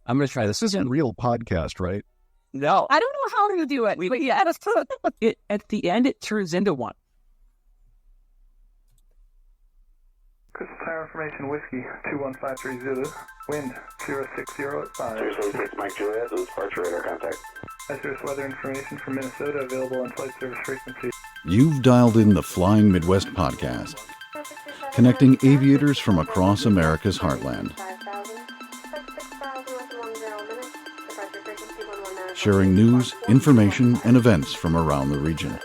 I'm going to try this. This isn't real podcast, right? No. I don't know how to do it, but yeah. At the end, it turns into one. Crystal Tower Information Whiskey 21530, wind 060 at 5. 076 Mike Juliet, this is departure radar contact. Hazardous weather information from Minnesota available on flight service frequency. You've dialed in the Flying Midwest podcast, connecting aviators from across America's heartland, sharing news, information, and events from around the region.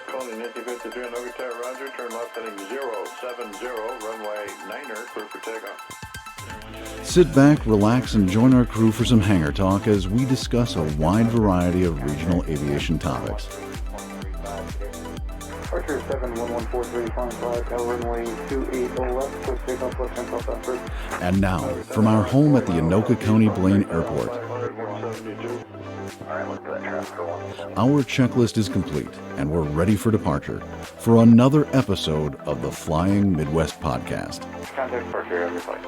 Calling Nancy 53 on Oak Tower, Roger, turn left heading 070, runway 9er, clear for takeoff. Sit back, relax, and join our crew for some hangar talk as we discuss a wide variety of regional aviation topics. Departure 71143, flying flag, runway 280 left, push takeoff, left hand top first. And now, from our home at the Anoka County Blaine Airport, our checklist is complete, and we're ready for departure for another episode of the Flying Midwest podcast. Contact departure, every flight.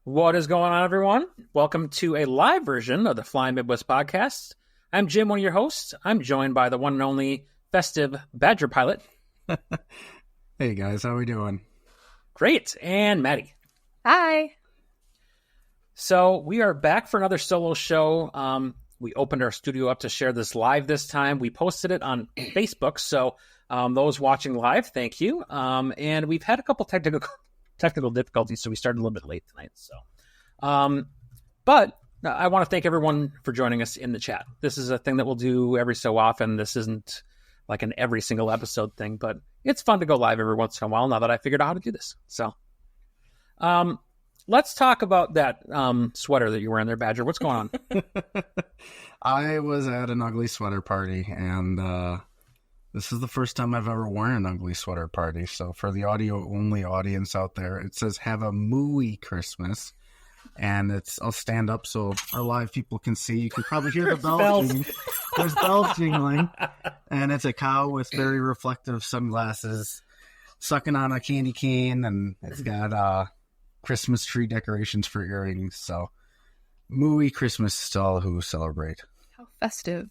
What is going on, everyone? Welcome to a live version of the Flying Midwest podcast. I'm Jim, one of your hosts. I'm joined by the one and only festive Badger pilot. Hey, guys. How we doing? Great. And Madi. Hi. So we are back for another solo show. We opened our studio up to share this live this time. We posted it on Facebook, so those watching live, thank you. And we've had a couple technical difficulties, so we started a little bit late tonight. So, but I want to thank everyone for joining us in the chat. This is a thing that we'll do every so often. This isn't like an every single episode thing, but it's fun to go live every once in a while now that I figured out how to do this. So, let's talk about that sweater that you're wearing there, Badger. What's going on? I was at an ugly sweater party, and this is the first time I've ever worn an ugly sweater party. So for the audio-only audience out there, it says, "Have a mooey Christmas." And I'll stand up so our live people can see. You can probably hear the bells. There's bells jingling. And it's a cow with very reflective sunglasses sucking on a candy cane, and it's got Christmas tree decorations for earrings. So, mooey Christmas to all who celebrate. How festive.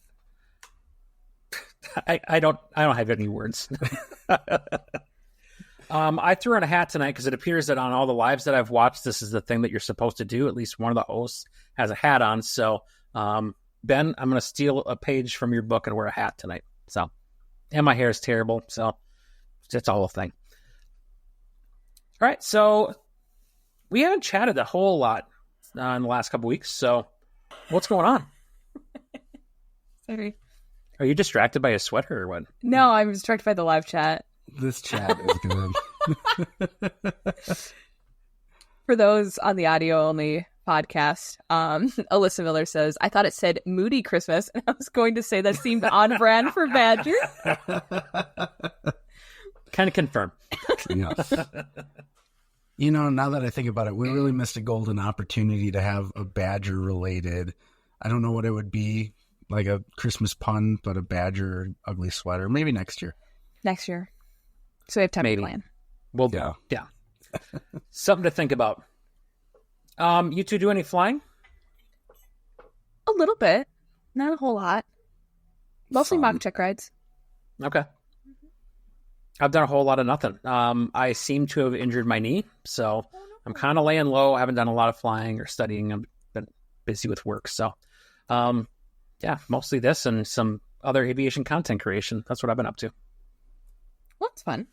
I don't have any words. I threw on a hat tonight because it appears that on all the lives that I've watched, this is the thing that you're supposed to do. At least one of the hosts has a hat on. So, Ben, I'm going to steal a page from your book and wear a hat tonight. So, and my hair is terrible. So, it's all a thing. All right. So, we haven't chatted a whole lot in the last couple weeks. So, what's going on? Sorry. Are you distracted by a sweater or what? No, I'm distracted by the live chat. This chat is good. For those on the audio-only podcast, Alyssa Miller says, "I thought it said Moody Christmas," and I was going to say that seemed on brand for Badger. Kind of confirm. Yeah. You know, now that I think about it, we really missed a golden opportunity to have a Badger-related, I don't know what it would be, like a Christmas pun, but a Badger ugly sweater. Maybe next year. Next year. So we have time to plan. Well, yeah. Something to think about. You two do any flying? A little bit. Not a whole lot. Mostly mock check rides. Okay. I've done a whole lot of nothing. I seem to have injured my knee, so I'm kind of laying low. I haven't done a lot of flying or studying. I've been busy with work. So, yeah, mostly this and some other aviation content creation. That's what I've been up to. Well, that's fun.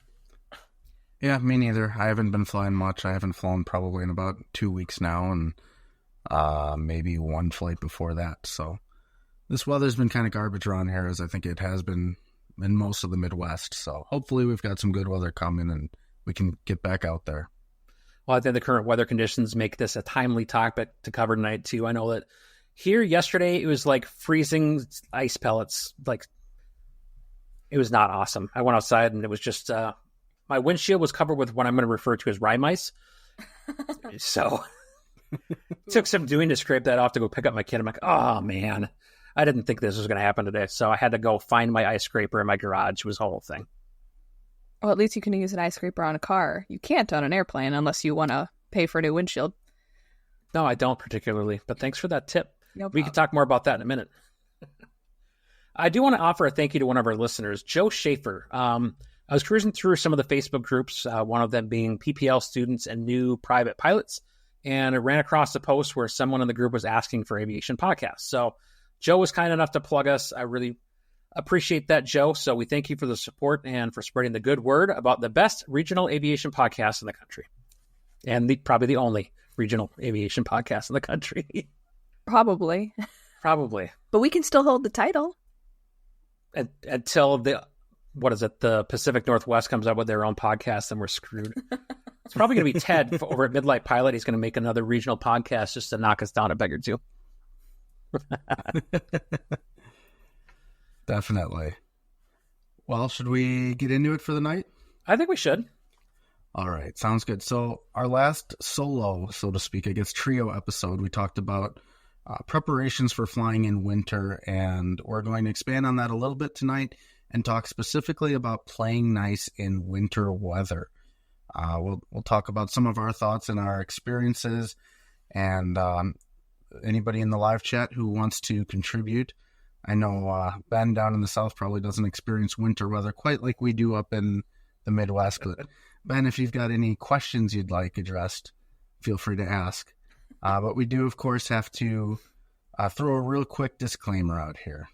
Yeah, me neither. I haven't been flying much. I haven't flown probably in about 2 weeks now, and maybe one flight before that. So this weather's been kind of garbage around here, as I think it has been in most of the Midwest. So hopefully we've got some good weather coming, and we can get back out there. Well, I think the current weather conditions make this a timely topic to cover tonight, too. I know that here yesterday it was like freezing ice pellets. Like, it was not awesome. I went outside and it was just... my windshield was covered with what I'm going to refer to as rime ice. So it took some doing to scrape that off to go pick up my kid. I'm like, oh, man, I didn't think this was going to happen today. So I had to go find my ice scraper in my garage. It was the whole thing. Well, at least you can use an ice scraper on a car. You can't on an airplane unless you want to pay for a new windshield. No, I don't particularly, but thanks for that tip. No We problem. can talk more about that in a minute. I do want to offer a thank you to one of our listeners, Joe Schaefer. I was cruising through some of the Facebook groups, one of them being PPL students and new private pilots, and I ran across a post where someone in the group was asking for aviation podcasts. So Joe was kind enough to plug us. I really appreciate that, Joe. So we thank you for the support and for spreading the good word about the best regional aviation podcast in the country, and probably the only regional aviation podcast in the country. Probably. Probably. But we can still hold the title. Until the Pacific Northwest comes up with their own podcast, and we're screwed. It's probably going to be Ted over at Midlight Pilot. He's going to make another regional podcast just to knock us down a peg or two. Definitely. Well, should we get into it for the night? I think we should. All right, sounds good. So our last solo, so to speak, I guess trio episode, we talked about preparations for flying in winter, and we're going to expand on that a little bit tonight and talk specifically about playing nice in winter weather. We'll talk about some of our thoughts and our experiences, and anybody in the live chat who wants to contribute. I know Ben down in the south probably doesn't experience winter weather quite like we do up in the Midwest, but Ben, if you've got any questions you'd like addressed, feel free to ask. But we do, of course, have to throw a real quick disclaimer out here.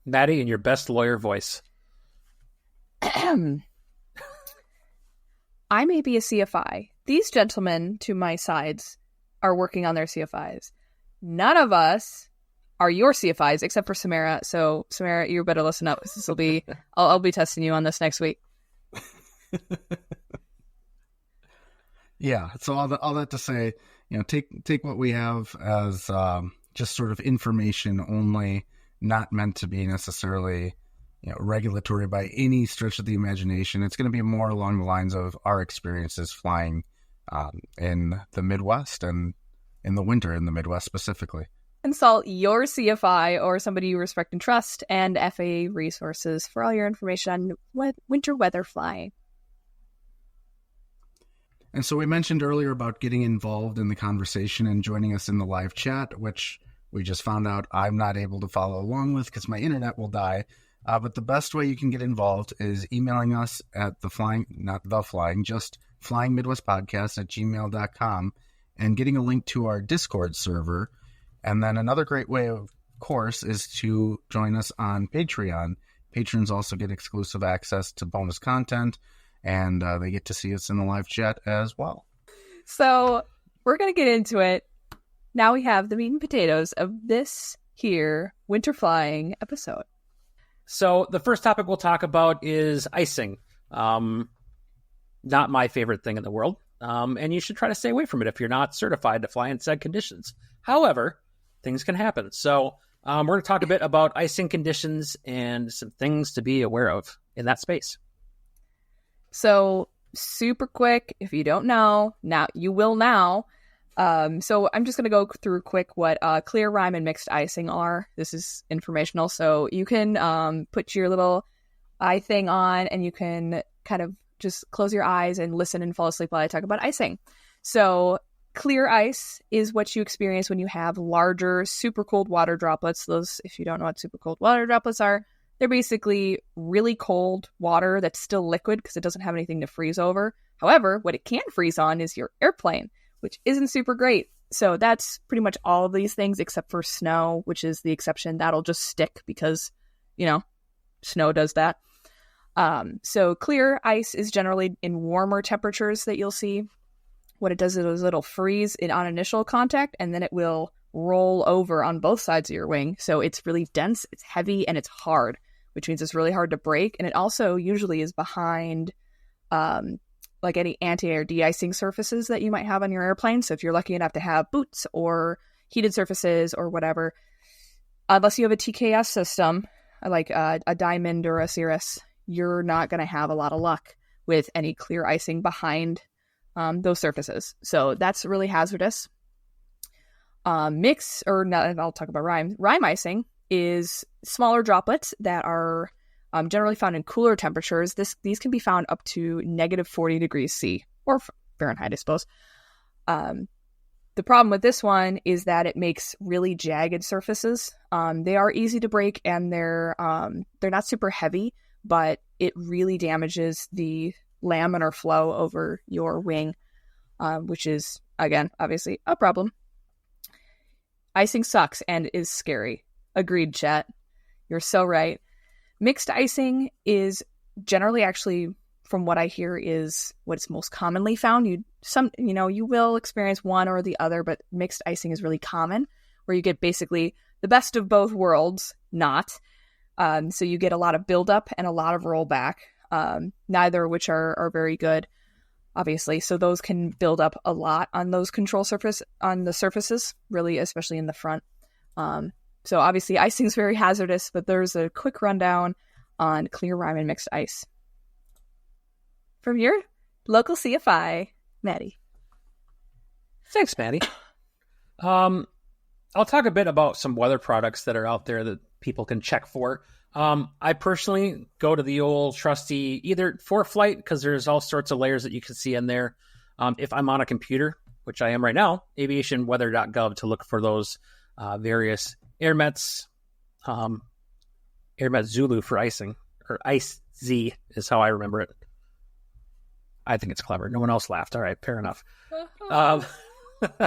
Madi, in your best lawyer voice. I may be a CFI. These gentlemen to my sides are working on their CFIs. None of us are your CFIs except for Samara. So Samara, you better listen up, because this will be I'll be testing you on this next week. Yeah, so all that to say, take what we have as just sort of information only, not meant to be necessarily regulatory by any stretch of the imagination. It's going to be more along the lines of our experiences flying in the Midwest and in the winter in the Midwest specifically. Consult your CFI or somebody you respect and trust, and FAA resources for all your information on winter weather flying. And so we mentioned earlier about getting involved in the conversation and joining us in the live chat, which we just found out I'm not able to follow along with because my internet will die. But the best way you can get involved is emailing us at just Flying Midwest Podcast at gmail.com and getting a link to our Discord server. And then another great way, of course, is to join us on Patreon. Patrons also get exclusive access to bonus content, and they get to see us in the live chat as well. So we're going to get into it. Now we have the meat and potatoes of this here winter flying episode. So the first topic we'll talk about is icing. Not my favorite thing in the world. And you should try to stay away from it if you're not certified to fly in said conditions. However, things can happen. So we're going to talk a bit about icing conditions and some things to be aware of in that space. So super quick, if you don't know, now you will now. So I'm just going to go through quick what clear, rime, and mixed icing are. This is informational. So you can put your little eye thing on, and you can kind of just close your eyes and listen and fall asleep while I talk about icing. So clear ice is what you experience when you have larger, super cold water droplets. Those, if you don't know what super cold water droplets are, they're basically really cold water that's still liquid because it doesn't have anything to freeze over. However, what it can freeze on is your airplane, which isn't super great. So that's pretty much all of these things except for snow, which is the exception. That'll just stick because, snow does that. So clear ice is generally in warmer temperatures that you'll see. What it does is it'll freeze it on initial contact, and then it will roll over on both sides of your wing. So it's really dense, it's heavy, and it's hard, which means it's really hard to break. And it also usually is behind like any anti-air de-icing surfaces that you might have on your airplane. So if you're lucky enough to have boots or heated surfaces or whatever, unless you have a TKS system, like a Diamond or a Cirrus, you're not going to have a lot of luck with any clear icing behind those surfaces. So that's really hazardous. Mix, or not, I'll talk about rime. Rime icing is smaller droplets that are generally found in cooler temperatures. These can be found up to -40 degrees C, or Fahrenheit, I suppose. The problem with this one is that it makes really jagged surfaces. They are easy to break, and they're not super heavy, but it really damages the laminar flow over your wing, which is, again, obviously a problem. Icing sucks and is scary. Agreed, chat. You're so right. Mixed icing is generally, actually, from what I hear, is what's most commonly found. You will experience one or the other, but mixed icing is really common, where you get basically the best of both worlds, not. So you get a lot of buildup and a lot of rollback, neither of which are very good, obviously. So those can build up a lot on those on the surfaces, really, especially in the front. So obviously icing is very hazardous, but there's a quick rundown on clear rime and mixed ice from your local CFI, Madi. Thanks, Madi. I'll talk a bit about some weather products that are out there that people can check for. I personally go to the old trusty either for flight, because there's all sorts of layers that you can see in there. If I'm on a computer, which I am right now, aviationweather.gov, to look for those various airmets. Airmet Zulu for icing, or Ice Z is how I remember it. I think it's clever. No one else laughed. All right, fair enough. I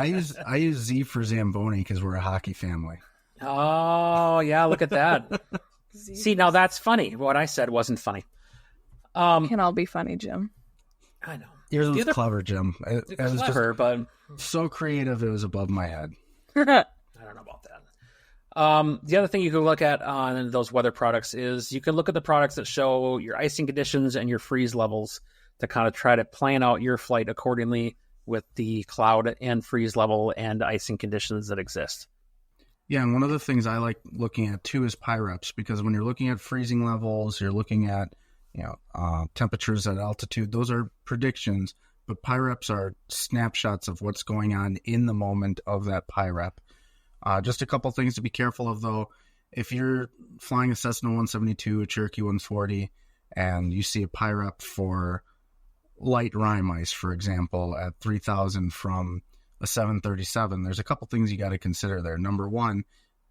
use Z for Zamboni because we're a hockey family. Oh, yeah, look at that. See, now that's funny. What I said wasn't funny. Can all be funny, Jim. I know. Yours was clever, Jim. It was clever, but so creative it was above my head. I don't know about that. The other thing you can look at on those weather products is you can look at the products that show your icing conditions and your freeze levels to kind of try to plan out your flight accordingly with the cloud and freeze level and icing conditions that exist. Yeah, and one of the things I like looking at too is pyreps, because when you're looking at freezing levels, you're looking at temperatures at altitude. Those are predictions, but pyreps are snapshots of what's going on in the moment of that pyrep. Just a couple things to be careful of, though. If you're flying a Cessna 172, a Cherokee 140, and you see a pyrep for light rime ice, for example, at 3,000 from a 737, there's a couple things you got to consider there. Number one,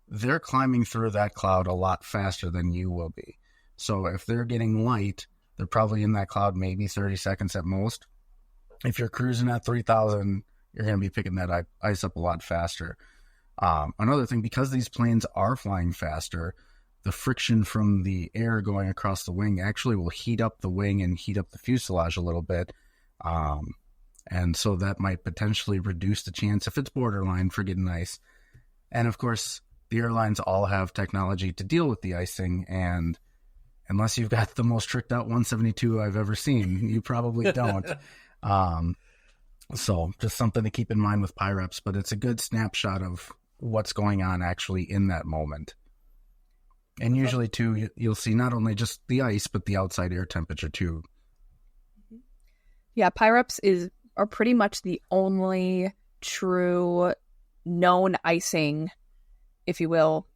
they're climbing through that cloud a lot faster than you will be. So if they're getting light, they're probably in that cloud maybe 30 seconds at most. If you're cruising at 3,000, you're going to be picking that ice up a lot faster. Another thing, because these planes are flying faster, the friction from the air going across the wing actually will heat up the wing and heat up the fuselage a little bit. And so that might potentially reduce the chance, if it's borderline, for getting ice. And of course, the airlines all have technology to deal with the icing, and unless you've got the most tricked out 172 I've ever seen, you probably don't. So just something to keep in mind with pyreps, but it's a good snapshot of what's going on actually in that moment. And usually too, you'll see not only just the ice, but the outside air temperature too. Yeah, pyreps are pretty much the only true known icing, if you will.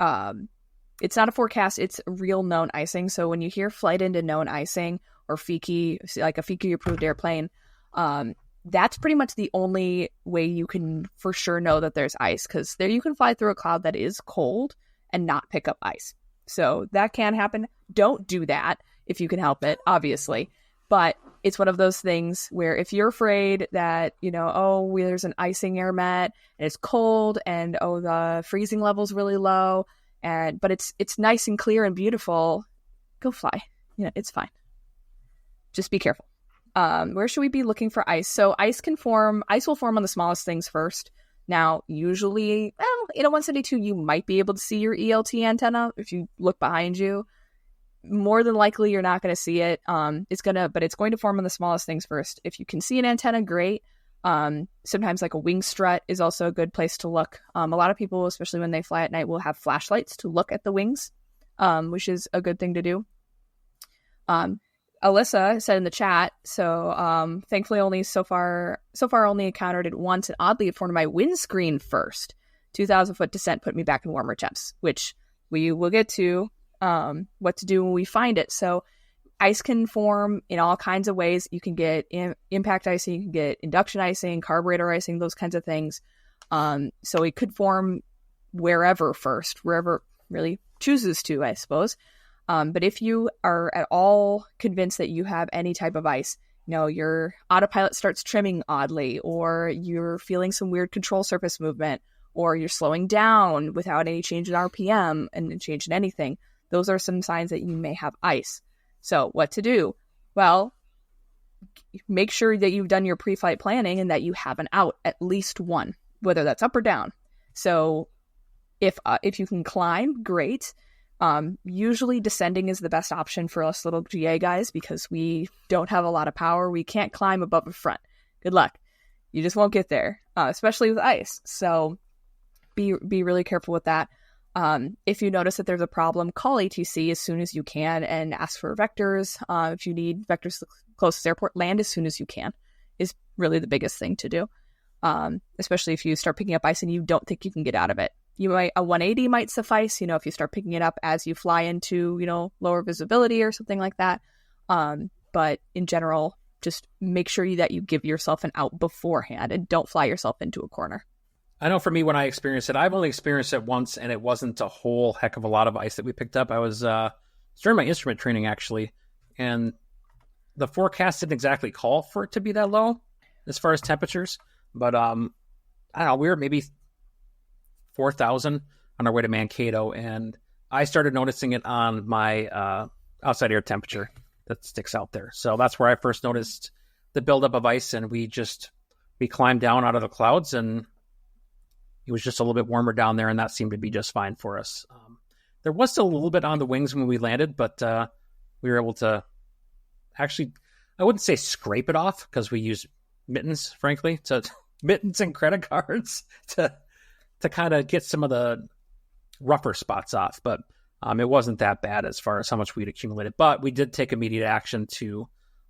It's not a forecast, it's real known icing. So when you hear flight into known icing or FICON, like a FICON approved airplane, that's pretty much the only way you can for sure know that there's ice, because there you can fly through a cloud that is cold and not pick up ice. So that can happen. Don't do that if you can help it, obviously. But it's one of those things where if you're afraid that, there's an icing air met and it's cold and, the freezing level's really low, but it's nice and clear and beautiful, go fly. It's fine. Just be careful. Where should we be looking for ice? So ice will form on the smallest things first. Now, usually, in a 172, you might be able to see your ELT antenna if you look behind you. More than likely, you're not going to see it. But it's going to form on the smallest things first. If you can see an antenna, great. Sometimes like a wing strut is also a good place to look. A lot of people, especially when they fly at night, will have flashlights to look at the wings, which is a good thing to do. Alyssa said in the chat, so thankfully only so far only encountered it once, and oddly it formed my windscreen first. 2,000 foot descent put me back in warmer temps, which we will get to what to do when we find it. So Ice can form in all kinds of ways. You can get impact icing, you can get induction icing, carburetor icing, those kinds of things. So it could form wherever really chooses to, I suppose. But if you are at all convinced that you have any type of ice, your autopilot starts trimming oddly, or you're feeling some weird control surface movement, or you're slowing down without any change in RPM and change in anything, those are some signs that you may have ice. So what to do? Well, make sure that you've done your pre-flight planning and that you have an out, at least one, whether that's up or down. So if you can climb, great. Usually descending is the best option for us little GA guys because we don't have a lot of power. We can't climb above the front. Good luck. You just won't get there, especially with ice. So be really careful with that. If you notice that there's a problem, call ATC as soon as you can and ask for vectors. If you need vectors to the closest airport, land as soon as you can is really the biggest thing to do. Especially if you start picking up ice and you don't think you can get out of it. A 180 might suffice, if you start picking it up as you fly into, lower visibility or something like that. But in general, just make sure that you give yourself an out beforehand and don't fly yourself into a corner. I know for me, when I experienced it, I've only experienced it once, and it wasn't a whole heck of a lot of ice that we picked up. I was during my instrument training, actually, and the forecast didn't exactly call for it to be that low as far as temperatures. But I don't know, we were maybe 4,000 on our way to Mankato, and I started noticing it on my outside air temperature that sticks out there. So that's where I first noticed the buildup of ice, and we climbed down out of the clouds, and it was just a little bit warmer down there, and that seemed to be just fine for us. There was still a little bit on the wings when we landed, but we were able to actually, I wouldn't say scrape it off, because we used mittens, frankly, mittens and credit cards to kind of get some of the rougher spots off. But it wasn't that bad as far as how much we'd accumulated. But we did take immediate action to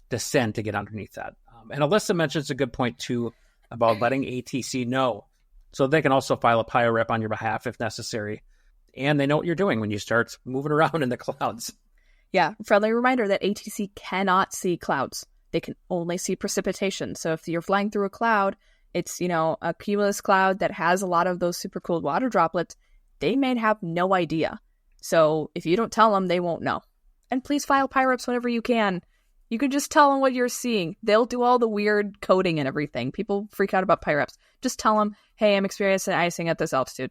descend to get underneath that. And Alyssa mentions a good point, too, about letting ATC know, so they can also file a PIO rep on your behalf if necessary. And they know what you're doing when you start moving around in the clouds. Yeah, friendly reminder that ATC cannot see clouds. They can only see precipitation. So if you're flying through a cloud, it's, a cumulus cloud that has a lot of those super cooled water droplets, they may have no idea. So if you don't tell them, they won't know. And please file PIO reps whenever you can. You can just tell them what you're seeing. They'll do all the weird coding and everything. People freak out about PIO reps. Just tell them, hey, I'm experiencing icing at this altitude.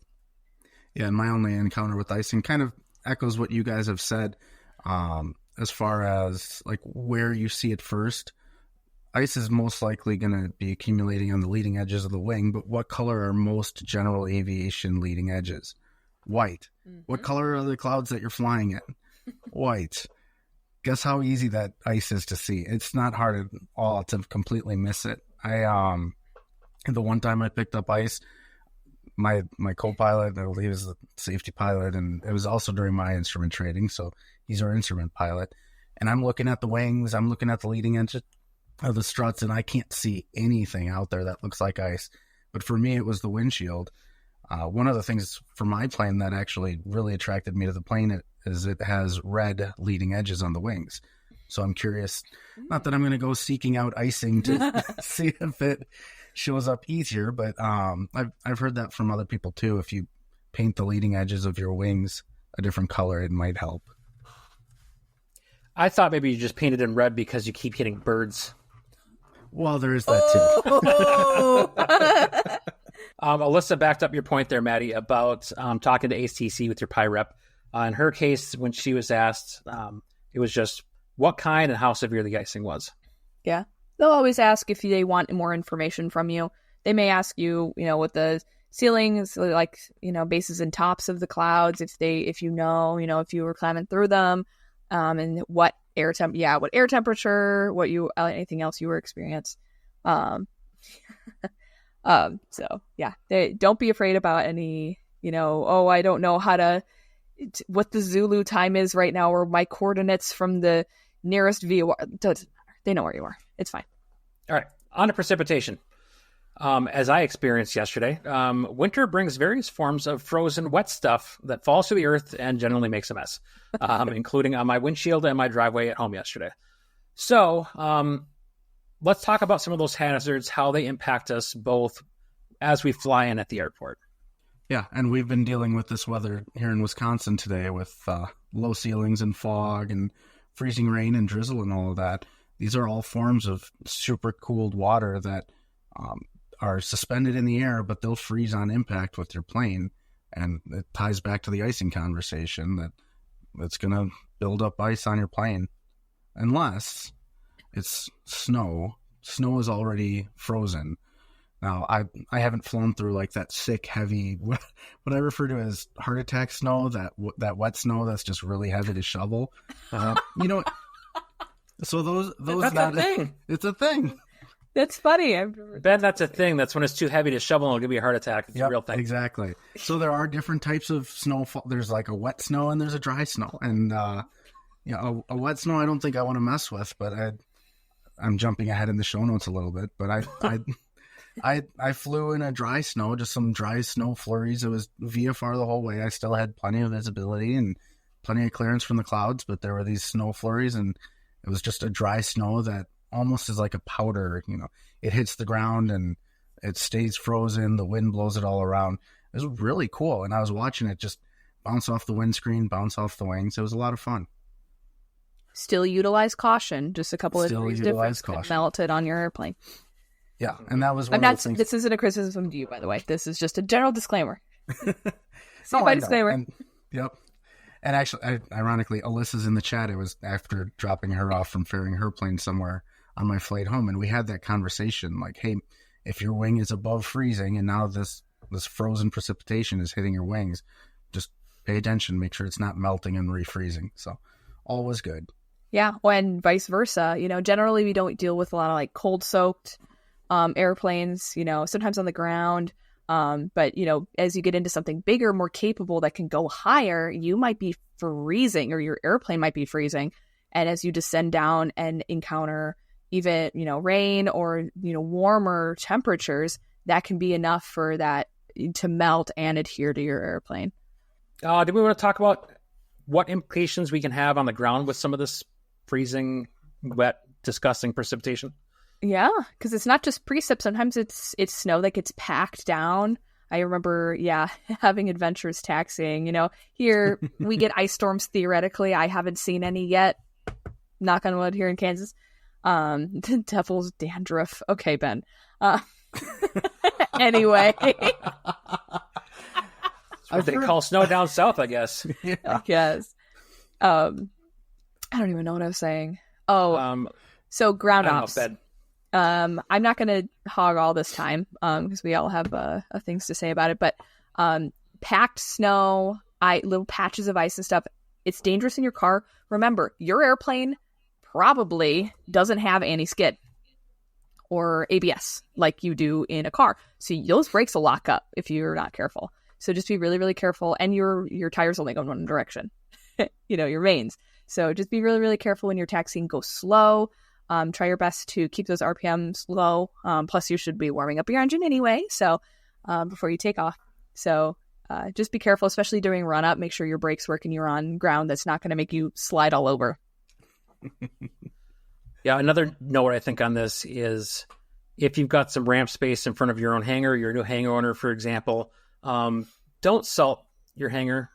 Yeah, and my only encounter with icing kind of echoes what you guys have said. As far as like where you see it first, ice is most likely going to be accumulating on the leading edges of the wing, but what color are most general aviation leading edges? White. Mm-hmm. What color are the clouds that you're flying in? White. Guess how easy that ice is to see. It's not hard at all to completely miss it. The one time I picked up ice, my co-pilot, I believe, is a safety pilot, and it was also during my instrument training, so he's our instrument pilot. And I'm looking at the wings, I'm looking at the leading edge of the struts, and I can't see anything out there that looks like ice. But for me, it was the windshield. One of the things for my plane that actually really attracted me to the plane is it has red leading edges on the wings. So I'm curious, not that I'm going to go seeking out icing to see if it shows up easier, but I've heard that from other people too. If you paint the leading edges of your wings a different color, it might help. I thought maybe you just painted in red because you keep hitting birds. Well, there is that too. Alyssa backed up your point there, Madi, about talking to ATC with your PI rep. In her case, when she was asked, it was just what kind and how severe the icing was. Yeah. They'll always ask if they want more information from you. They may ask you, what the ceilings, like, bases and tops of the clouds, if you were climbing through them, and what air temperature, anything else you were experiencing. So yeah, don't be afraid about any, I don't know what the Zulu time is right now, or my coordinates from the nearest VOR. Doesn't matter. They know where you are. It's fine. All right. On to precipitation. As I experienced yesterday, winter brings various forms of frozen wet stuff that falls to the earth and generally makes a mess, including on my windshield and my driveway at home yesterday. So let's talk about some of those hazards, how they impact us both as we fly in at the airport. Yeah, and we've been dealing with this weather here in Wisconsin today with low ceilings and fog and freezing rain and drizzle and all of that. These are all forms of super cooled water that are suspended in the air, but they'll freeze on impact with your plane. And it ties back to the icing conversation that it's going to build up ice on your plane. Unless it's snow. Snow is already frozen. Now, I haven't flown through like that sick, heavy, what I refer to as heart attack snow, that wet snow that's just really heavy to shovel. You know, so those that's a thing. It's a thing. That's funny. Ben, that's a thing. That's when it's too heavy to shovel and it'll give you a heart attack. It's a real thing. Exactly. So there are different types of snowfall. There's like a wet snow and there's a dry snow. And a wet snow I don't think I want to mess with, but I'm jumping ahead in the show notes a little bit. But I flew in a dry snow, just some dry snow flurries. It was VFR the whole way. I still had plenty of visibility and plenty of clearance from the clouds, but there were these snow flurries, and it was just a dry snow that almost is like a powder. You know, it hits the ground and it stays frozen. The wind blows it all around. It was really cool, and I was watching it just bounce off the windscreen, bounce off the wings. It was a lot of fun. Still utilize caution. Just a couple of degrees difference could melt it on your airplane. Yeah, and that was one of the things. This isn't a criticism to you, by the way. This is just a general disclaimer. Disclaimer. Yep. And actually, ironically, Alyssa's in the chat. It was after dropping her off from ferrying her plane somewhere on my flight home, and we had that conversation like, hey, if your wing is above freezing and now this frozen precipitation is hitting your wings, just pay attention, make sure it's not melting and refreezing. So all was good. Yeah, and vice versa. You know, generally we don't deal with a lot of like cold soaked airplanes, you know, sometimes on the ground. But, you know, as you get into something bigger, more capable that can go higher, you might be freezing or your airplane might be freezing. And as you descend down and encounter even, you know, rain or, you know, warmer temperatures, that can be enough for that to melt and adhere to your airplane. Do we want to talk about what implications we can have on the ground with some of this freezing, wet, disgusting precipitation? Yeah, because it's not just precip. Sometimes it's snow that gets packed down. I remember, having adventures taxiing. You know, here we get ice storms theoretically. I haven't seen any yet. Knock on wood here in Kansas. The devil's dandruff. Okay, Ben. Anyway. What they call snow down south, I guess. Yeah. I guess. I don't even know what I was saying. So ground ops. I'm not going to hog all this time because we all have things to say about it. But packed snow, little patches of ice and stuff, it's dangerous in your car. Remember, your airplane probably doesn't have anti-skid or ABS like you do in a car. So those brakes will lock up if you're not careful. So just be really, really careful. And your tires only go in one direction, you know, your mains. So just be really, really careful when you're taxiing. Go slow. Try your best to keep those RPMs low. Plus, you should be warming up your engine anyway. So before you take off. So just be careful, especially during run up. Make sure your brakes work and you're on ground that's not going to make you slide all over. Yeah, another note I think on this is if you've got some ramp space in front of your own hangar, your new hangar owner, for example, don't salt your hangar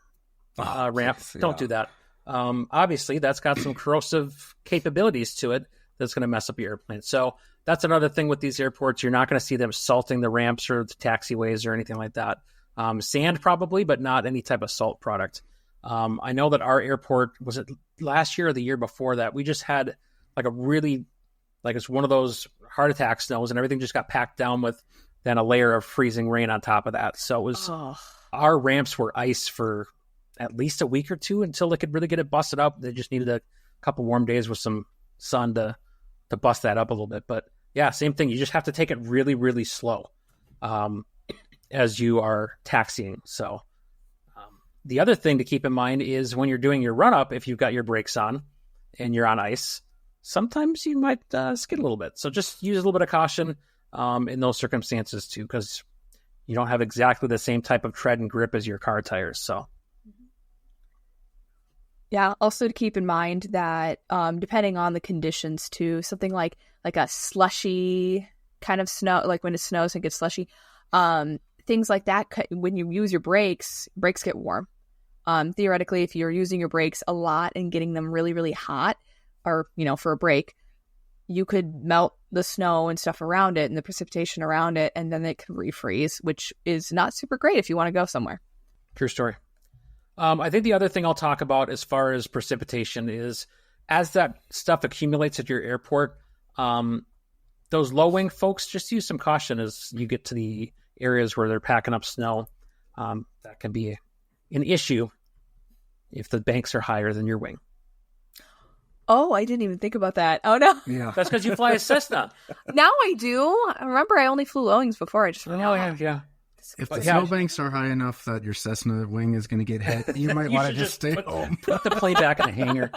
ramp. Yes, Don't do that. Obviously, that's got some corrosive capabilities to it that's going to mess up your airplane. So that's another thing with these airports. You're not going to see them salting the ramps or the taxiways or anything like that. Sand probably, but not any type of salt product. I know that our airport, was it last year or the year before that, we just had like a really, like it's one of those heart attack snows and everything just got packed down with then a layer of freezing rain on top of that. So it was, our ramps were ice for at least a week or two until they could really get it busted up. They just needed a couple warm days with some sun to bust that up a little bit. But yeah, same thing. You just have to take it really, really slow as you are taxiing. So the other thing to keep in mind is when you're doing your run up, if you've got your brakes on and you're on ice, sometimes you might skid a little bit. So just use a little bit of caution. in those circumstances too, because you don't have exactly the same type of tread and grip as your car tires. So, yeah. Also to keep in mind that depending on the conditions too, something like a slushy kind of snow, like when it snows and gets slushy, things like that. When you use your brakes get warm. Theoretically, if you're using your brakes a lot and getting them really, really hot, or for a brake, you could melt the snow and stuff around it and the precipitation around it, and then it could refreeze, which is not super great if you want to go somewhere. True story. I think the other thing I'll talk about as far as precipitation is as that stuff accumulates at your airport, those low wing folks, just use some caution as you get to the areas where they're packing up snow. That can be an issue if the banks are higher than your wing. Oh, I didn't even think about that. Oh, no. Yeah. That's because you fly a Cessna. Now I do. Remember, I only flew low-wings before. I just forgot. Yeah. If the snowbanks are high enough that your Cessna wing is going to get hit, you might want to just stay home. Put the plane back in a hangar.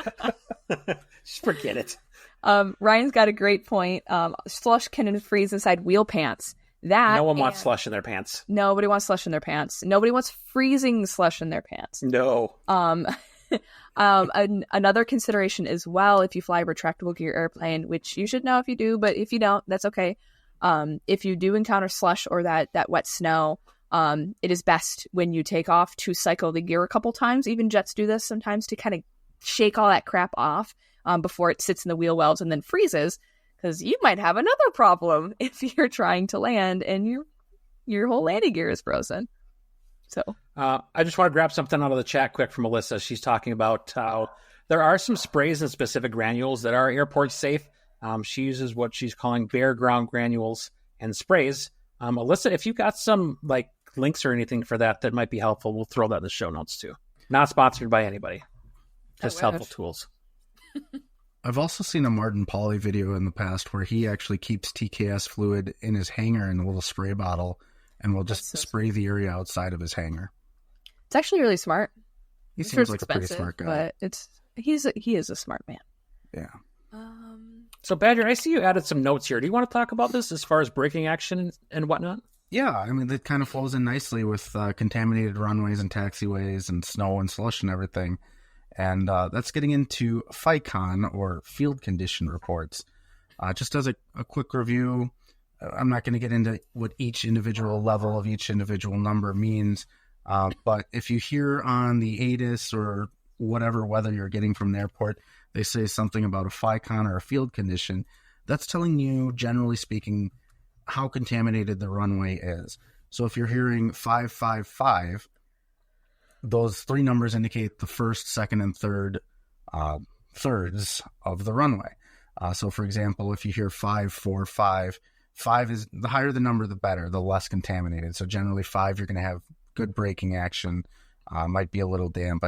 Just forget it. Ryan's got a great point. Slush can freeze inside wheel pants. No one wants slush in their pants. Nobody wants slush in their pants. Nobody wants freezing slush in their pants. No. Another consideration as well, if you fly a retractable gear airplane, which you should know if you do, but if you don't, that's okay. If you do encounter slush or that wet snow, it is best when you take off to cycle the gear a couple times. Even jets do this sometimes to kind of shake all that crap off before it sits in the wheel wells and then freezes, because you might have another problem if you're trying to land and your whole landing gear is frozen. So I just want to grab something out of the chat quick from Melissa. She's talking about how there are some sprays and specific granules that are airport safe. She uses what she's calling bare ground granules and sprays. Alyssa, if you got some links or anything for that might be helpful, we'll throw that in the show notes too. Not sponsored by anybody. Just helpful tools. I've also seen a Martin Pauly video in the past where he actually keeps TKS fluid in his hangar in a little spray bottle and will just spray the area outside of his hangar. It's actually really smart. He seems like a pretty smart guy. But he is a smart man. Yeah. So Badger, I see you added some notes here. Do you want to talk about this as far as braking action and whatnot? Yeah, I mean, that kind of flows in nicely with contaminated runways and taxiways and snow and slush and everything. And that's getting into FICON, or field condition reports. Just as a quick review, I'm not going to get into what each individual level of each individual number means, but if you hear on the ATIS or whatever weather you're getting from the airport, they say something about a FICON or a field condition, that's telling you, generally speaking, how contaminated the runway is. So if you're hearing 555, those three numbers indicate the first, second, and third thirds of the runway. So, for example, if you hear 545, 5 is the higher the number, the better, the less contaminated. So generally 5, you're going to have good braking action. Might be a little damp.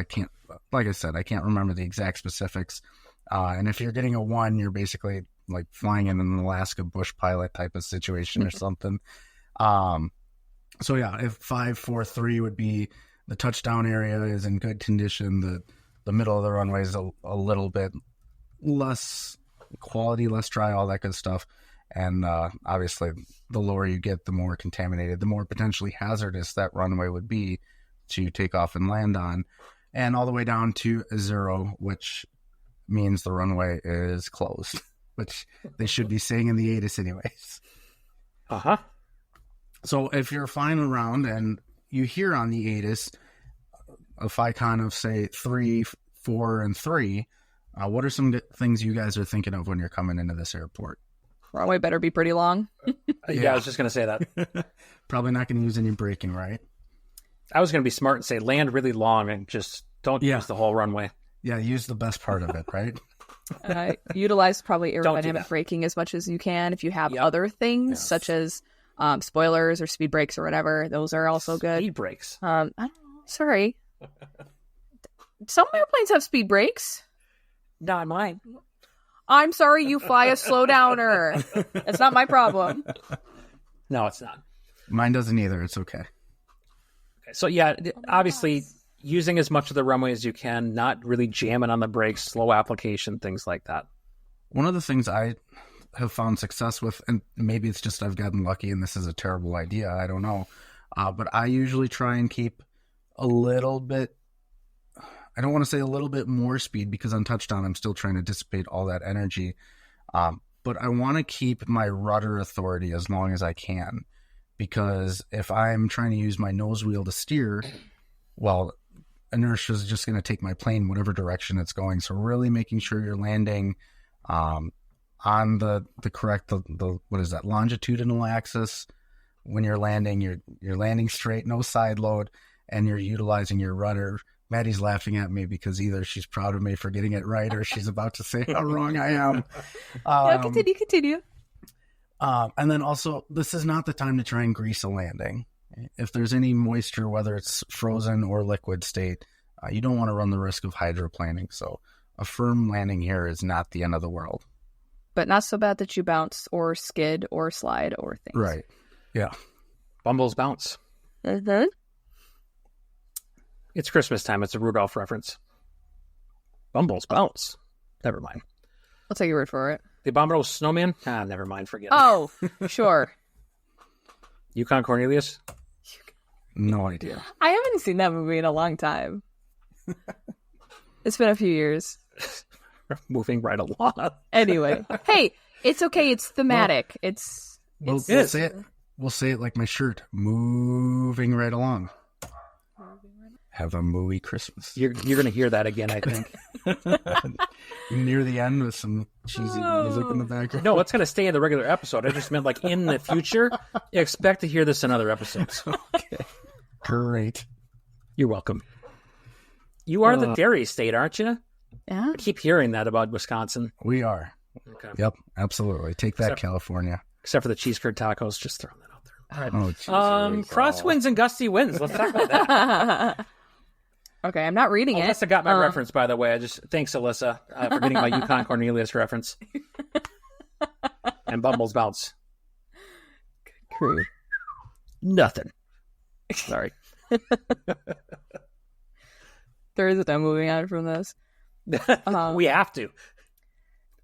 Like I said, I can't remember the exact specifics. And if you're getting a 1, you're basically like flying in an Alaska bush pilot type of situation or something. So yeah, if 543 would be the touchdown area is in good condition. The middle of the runway is a little bit less quality, less dry, all that good stuff. And obviously, the lower you get, the more contaminated, the more potentially hazardous that runway would be to take off and land on. And all the way down to 0, which means the runway is closed, which they should be saying in the ATIS anyways. Uh-huh. So if you're flying around and you hear on the ATIS a FICON of, say, 3, 4, and 3, what are some things you guys are thinking of when you're coming into this airport? Runway better be pretty long. Yeah, I was just going to say that. Probably not going to use any braking, right? I was going to be smart and say land really long and just don't use the whole runway. Yeah, use the best part of it, right? Utilize probably aerodynamic braking as much as you can. If you have other things such as spoilers or speed brakes or whatever, those are also good. Speed brakes. I don't know. Sorry. Some airplanes have speed brakes. Not mine. I'm sorry, you fly a slow downer. That's not my problem. No, it's not. Mine doesn't either. It's okay. So yeah, obviously using as much of the runway as you can, not really jamming on the brakes, slow application, things like that. One of the things I have found success with, and maybe it's just I've gotten lucky and this is a terrible idea, I don't know. But I usually try and keep a little bit, I don't want to say a little bit more speed, because on touchdown I'm still trying to dissipate all that energy. But I want to keep my rudder authority as long as I can, because if I'm trying to use my nose wheel to steer, well, inertia is just going to take my plane whatever direction it's going. So really making sure you're landing on the correct, the what is that, longitudinal axis. When you're landing, you're landing straight, no side load, and you're utilizing your rudder. Maddie's laughing at me because either she's proud of me for getting it right or she's about to say how wrong I am. Continue. And then also, this is not the time to try and grease a landing. If there's any moisture, whether it's frozen or liquid state, you don't want to run the risk of hydroplaning. So a firm landing here is not the end of the world. But not so bad that you bounce or skid or slide or things. Right. Yeah. Bumbles bounce. Mm-hmm. It's Christmas time. It's a Rudolph reference. Bumbles bounce. Never mind. I'll take your word for it. The Abominable Snowman? Never mind. Forget it. Oh, sure. Yukon Cornelius? No idea. I haven't seen that movie in a long time. It's been a few years. Moving right along. Anyway. Hey, it's okay. It's thematic. We'll say it like my shirt. Moving right along. Have a mooey Christmas. You're going to hear that again, I think. Near the end with some cheesy music in the background. No, it's going to stay in the regular episode. I just meant like in the future, expect to hear this in other episodes. Okay. Great. You're welcome. You are the dairy state, aren't you? Yeah. I keep hearing that about Wisconsin. We are. Okay. Yep, absolutely. Take that, California. Except for the cheese curd tacos. Just throwing that out there. Oh, geez, crosswinds and gusty winds. Let's talk about that. Okay, I'm not reading it. Alyssa got my reference, by the way. Thanks, Alyssa, for getting my Yukon Cornelius reference. And Bumbles bounce. Good crew. Nothing. Sorry. There is no moving on from this. We have to.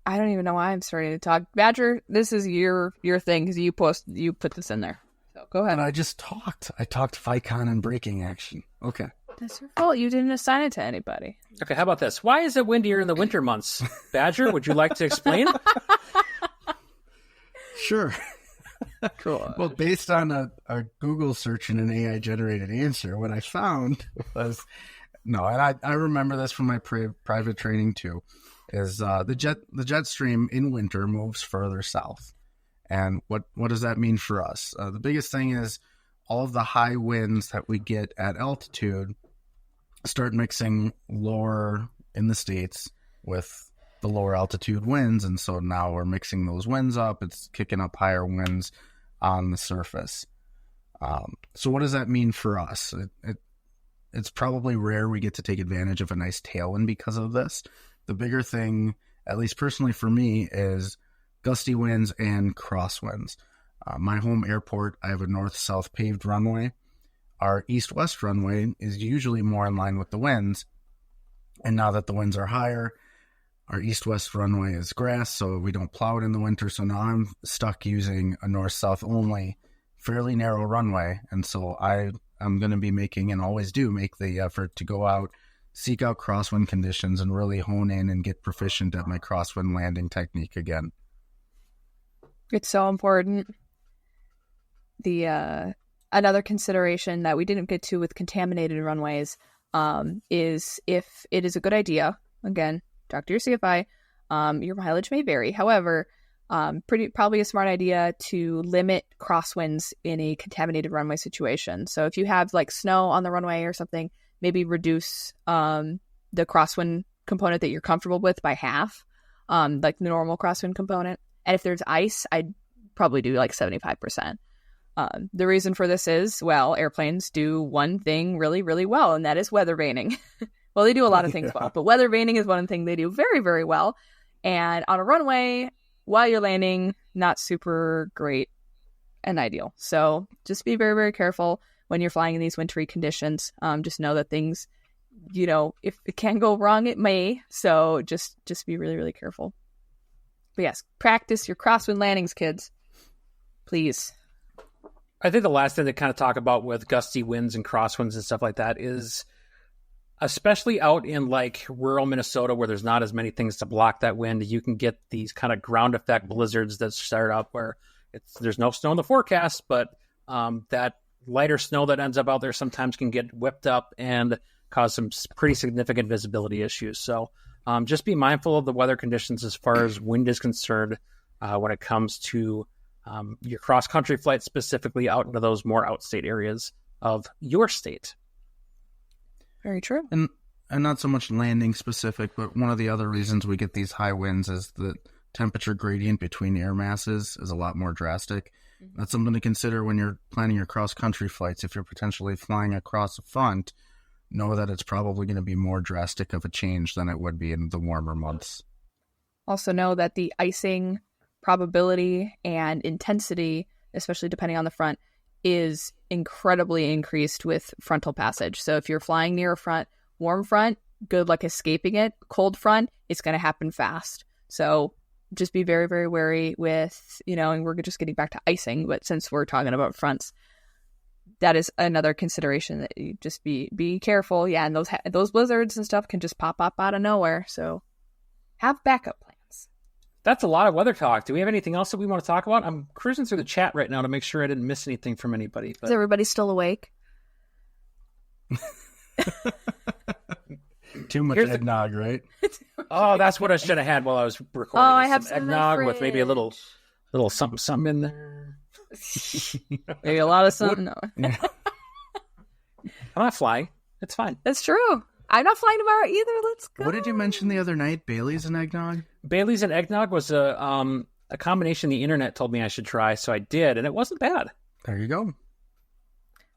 I don't even know why I'm starting to talk. Badger, this is your thing because you put this in there. So go ahead. And I just talked. I talked FICON and braking action. Okay. That's your fault. You didn't assign it to anybody. Okay, how about this? Why is it windier in the winter months? Badger, would you like to explain? Sure. Cool. Well, based on a Google search and an AI-generated answer, what I found was, and I remember this from my private training too, is the jet stream in winter moves further south. And what does that mean for us? The biggest thing is all of the high winds that we get at altitude start mixing lower in the States with the lower altitude winds. And so now we're mixing those winds up. It's kicking up higher winds on the surface. So what does that mean for us? It's probably rare we get to take advantage of a nice tailwind because of this. The bigger thing, at least personally for me, is gusty winds and crosswinds. My home airport, I have a north-south paved runway. Our east-west runway is usually more in line with the winds. And now that the winds are higher, our east-west runway is grass, so we don't plow it in the winter. So now I'm stuck using a north-south only, fairly narrow runway. And so I'm going to be making, and always do make the effort to go out, seek out crosswind conditions, and really hone in and get proficient at my crosswind landing technique again. It's so important. The another consideration that we didn't get to with contaminated runways is if it is a good idea, again, talk to your CFI, your mileage may vary. However, probably a smart idea to limit crosswinds in a contaminated runway situation. So if you have like snow on the runway or something, maybe reduce the crosswind component that you're comfortable with by half, like the normal crosswind component. And if there's ice, I'd probably do like 75%. The reason for this is, well, airplanes do one thing really, really well, and that is weather vaning. Well, they do a lot of things well, but weather vaning is one thing they do very, very well. And on a runway, while you're landing, not super great and ideal. So just be very, very careful when you're flying in these wintry conditions. Just know that things, if it can go wrong, it may. So just be really, really careful. But yes, practice your crosswind landings, kids. Please. I think the last thing to kind of talk about with gusty winds and crosswinds and stuff like that is, especially out in like rural Minnesota where there's not as many things to block that wind, you can get these kind of ground effect blizzards that start up where there's no snow in the forecast, but that lighter snow that ends up out there sometimes can get whipped up and cause some pretty significant visibility issues. So just be mindful of the weather conditions as far as wind is concerned when it comes to your cross-country flight, specifically out into those more outstate areas of your state. Very true. And not so much landing specific, but one of the other reasons we get these high winds is the temperature gradient between air masses is a lot more drastic. Mm-hmm. That's something to consider when you're planning your cross-country flights. If you're potentially flying across a front, know that it's probably going to be more drastic of a change than it would be in the warmer months. Also know that the icing probability and intensity, especially depending on the front, is incredibly increased with frontal passage. So if you're flying near a front, warm front, good luck escaping it. Cold front, it's going to happen fast. So just be very, very wary with, and we're just getting back to icing, but since we're talking about fronts, that is another consideration that you just be careful. Yeah, and those blizzards and stuff can just pop up out of nowhere. So have backup plans. That's a lot of weather talk. Do we have anything else that we want to talk about? I'm cruising through the chat right now to make sure I didn't miss anything from anybody. But... Is everybody still awake? Too much eggnog, right? Oh, that's what I should have had while I was recording. Oh, I have some eggnog with maybe a little something in there. Maybe a lot of something. No. I'm not flying. It's fine. That's true. I'm not flying tomorrow either. Let's go. What did you mention the other night? Bailey's and eggnog? Bailey's and eggnog was a combination the internet told me I should try, so I did, and it wasn't bad. There you go.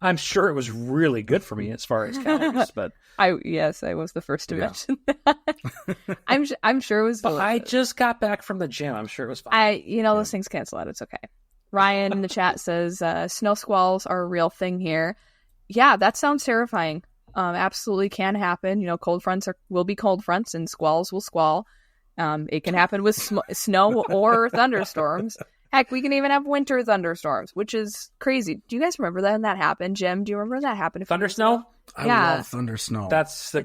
I'm sure it was really good for me as far as calories, but I was the first to mention that. I'm sure it was. But I just got back from the gym. I'm sure it was fine. Those things cancel out. It's okay. Ryan in the chat says snow squalls are a real thing here. Yeah, that sounds terrifying. Absolutely can happen. Cold fronts will be cold fronts and squalls will squall. It can happen with snow or thunderstorms. Heck, we can even have winter thunderstorms, which is crazy. Do you guys remember that when that happened? Jim, do you remember that happened? Thundersnow? I love thundersnow. That's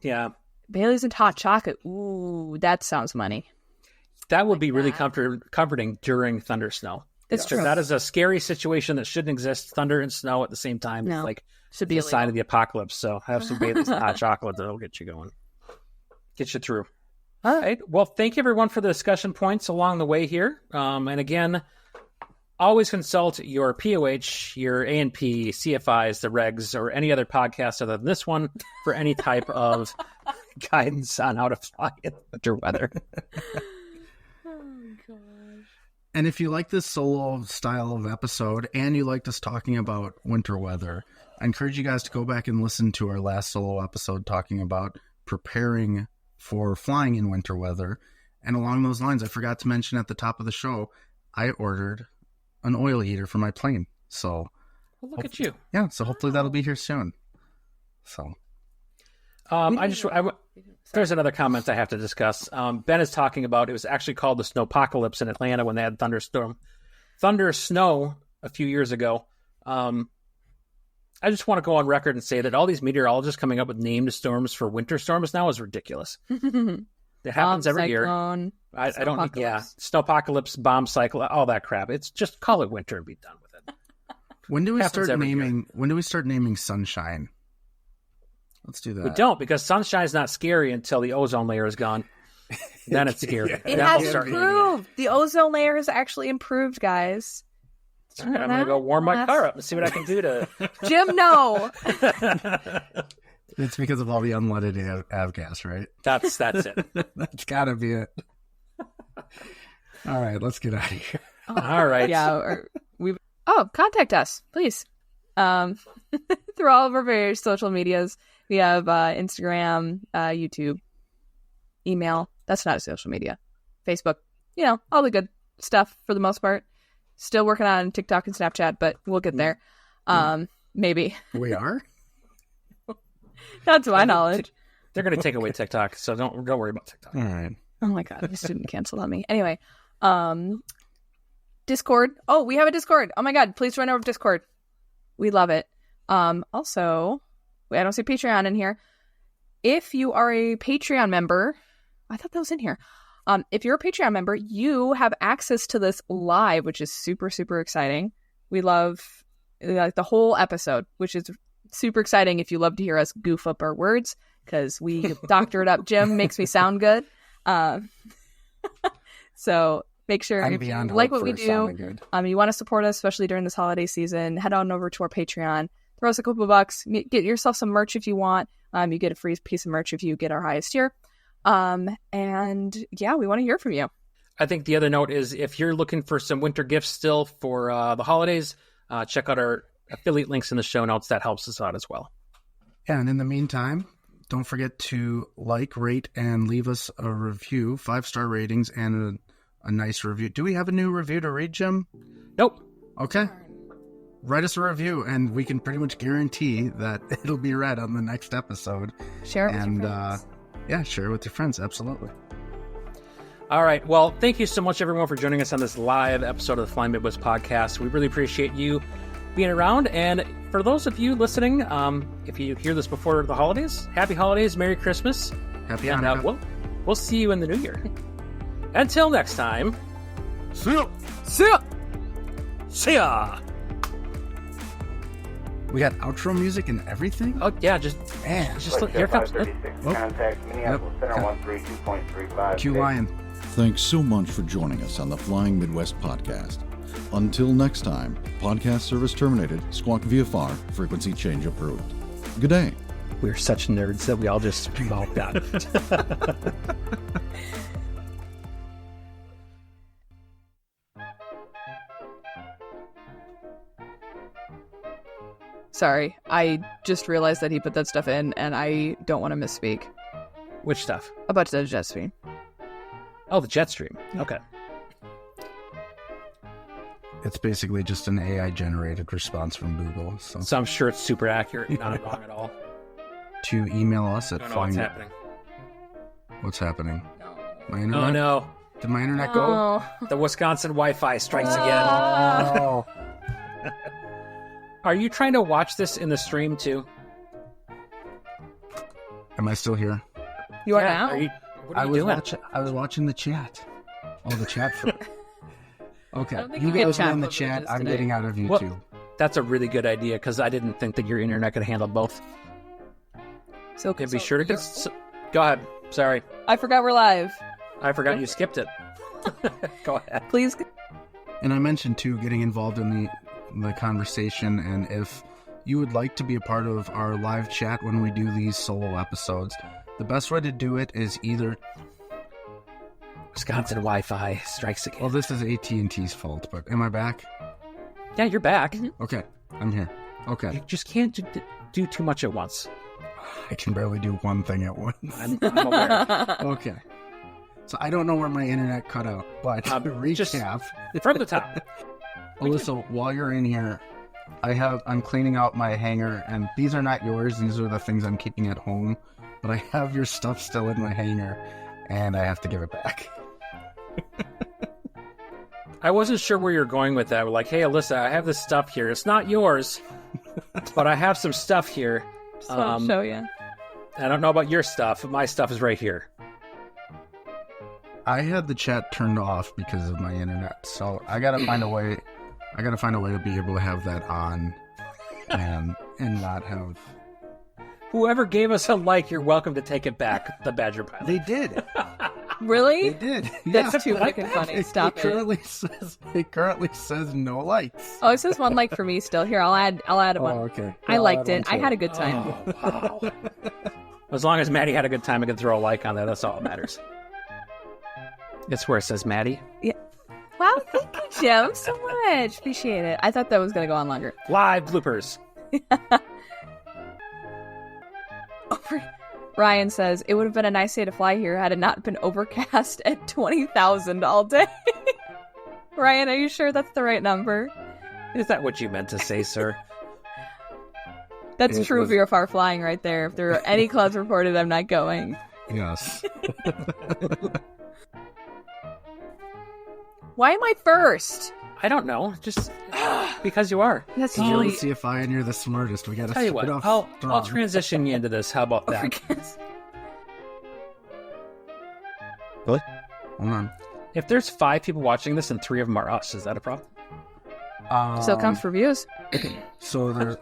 yeah. Bailey's and hot chocolate. Ooh, that sounds money. That would be really comforting during thundersnow. It's true. That is a scary situation that shouldn't exist. Thunder and snow at the same time. No. Should be a sign of the apocalypse. So have some Bailey's and hot chocolate that'll get you going. Get you through. All right. Well, thank you everyone for the discussion points along the way here. And again, always consult your POH, your A&P, CFIs, the regs, or any other podcast other than this one for any type of guidance on how to fly in winter weather. And if you like this solo style of episode and you liked us talking about winter weather, I encourage you guys to go back and listen to our last solo episode talking about preparing for flying in winter weather. And along those lines, I forgot to mention at the top of the show, I ordered an oil heater for my plane. So look at you. Yeah, so hopefully that'll be here soon. So there's another comment I have to discuss. Ben is talking about, it was actually called the snowpocalypse in Atlanta when they had thunder snow a few years ago. I just want to go on record and say that all these meteorologists coming up with named storms for winter storms now is ridiculous. It happens every year. I don't need, snowpocalypse, bomb cycle, all that crap. It's just call it winter and be done with it. When do we start naming sunshine? Let's do that. We don't, because sunshine is not scary until the ozone layer is gone. Then it's scary. It has improved. The ozone layer has actually improved, guys. All right, I'm going to go warm my car up and see what I can do to... Jim, no! It's because of all the unleaded avgas, right? That's it. That's got to be it. All right, let's get out of here. All right. Yeah, contact us, please. Through all of our various social medias. We have Instagram, YouTube, email. That's not a social media. Facebook. All the good stuff for the most part. Still working on TikTok and Snapchat, but we'll get there. Maybe. We are? Not to my knowledge. They're going to take away TikTok, so don't worry about TikTok. All right. Oh my God, the student canceled on me. Anyway, Discord. Oh, we have a Discord. Oh my God, please join our Discord. We love it. Also, I don't see Patreon in here. If you are a Patreon member, I thought that was in here. If you're a Patreon member, you have access to this live, which is super, super exciting. We love the whole episode, which is super exciting if you love to hear us goof up our words, because we doctor it up. Jim makes me sound good. So make sure if you like what we do, you want to support us, especially during this holiday season, head on over to our Patreon, throw us a couple bucks, get yourself some merch if you want. You get a free piece of merch if you get our highest tier. And yeah, we want to hear from you. I think the other note is if you're looking for some winter gifts still for the holidays, check out our affiliate links in the show notes. That helps us out as well. Yeah, and in the meantime, don't forget to like, rate, and leave us a review, 5-star ratings, and a nice review. Do we have a new review to read, Jim? Nope. Okay. Write us a review, and we can pretty much guarantee that it'll be read on the next episode. Share it with your friends. Yeah, share it with your friends. Absolutely. All right. Well, thank you so much, everyone, for joining us on this live episode of the Flying Midwest podcast. We really appreciate you being around. And for those of you listening, if you hear this before the holidays, happy holidays, Merry Christmas. Happy and Hanukkah. We'll see you in the new year. Until next time. See ya. See ya. See ya. We got outro music and everything? Oh, yeah. Just here comes. Contact Minneapolis Center 132.35. Q Lion. Thanks so much for joining us on the Flying Midwest podcast. Until next time, podcast service terminated, squawk VFR, frequency change approved. Good day. We're such nerds that we all just mouthed out. Sorry, I just realized that he put that stuff in, and I don't want to misspeak. Which stuff? About the jet stream. Oh, the jet stream. Okay. It's basically just an AI-generated response from Google. So I'm sure it's super accurate, not wrong at all. To email us at I don't know what's happening. What's happening? My Oh, internet? no. Did my internet go? The Wisconsin Wi-Fi strikes again. Oh. Are you trying to watch this in the stream, too? Am I still here? You are now? What are you doing? I was watching the chat. Oh, the chat for... Okay, I don't think you you get guys are chat in the privileges chat. I'm today. getting out of YouTube. Well, that's a really good idea, because I didn't think that your internet could handle both. So Okay, be sure to get... Go ahead. Sorry. I forgot we're live. I forgot you skipped it. Go ahead. Please. And I mentioned, too, getting involved in the conversation, and if you would like to be a part of our live chat when we do these solo episodes, the best way to do it is either... Wisconsin Wi-Fi strikes again. Well, this is AT&T's fault, but am I back? Yeah, you're back. Okay, I'm here. Okay. You just can't do too much at once. I can barely do one thing at once. I'm aware. Okay. So I don't know where my internet cut out, but to recap... From the top. Alyssa, while you're in here, I'm cleaning out my hanger, and these are not yours. These are the things I'm keeping at home, but I have your stuff still in my hanger, and I have to give it back. I wasn't sure where you're going with that. We're like, hey, Alyssa, I have this stuff here. It's not yours, but I have some stuff here. So I'll show you. I don't know about your stuff, but my stuff is right here. I had the chat turned off because of my internet, so I gotta find a way. I gotta find a way to be able to have that on, and not have. Whoever gave us a like, you're welcome to take it back. The Badger Pilot. They did. Really? They did. That's too like fucking that? funny. Stop it. It currently says no likes. Oh, it says one like for me still. Here, I'll add one. Oh, okay. I liked I'll add it. one I too. had a good time. Oh, wow. As long as Maddie had a good time, I can throw a like on there. That's all that matters. It's where it says Maddie. Wow, thank you, Jim, so much. Appreciate it. I thought that was going to go on longer. Live bloopers. Ryan says, it would have been a nice day to fly here had it not been overcast at 20,000 all day. Ryan, are you sure that's the right number? Is that what you meant to say, sir? That's It true was- VFR flying right there. If there are any clouds reported, I'm not going. Yes. Why am I first? I don't know. Just because you are. That's Let's usually... see if I and you're the smartest. We got to Tell you spit what, off I'll transition you into this. How about that? Really? Hold on. If there's 5 people watching this and 3 of them are us, is that a problem? Still counts for views. So there's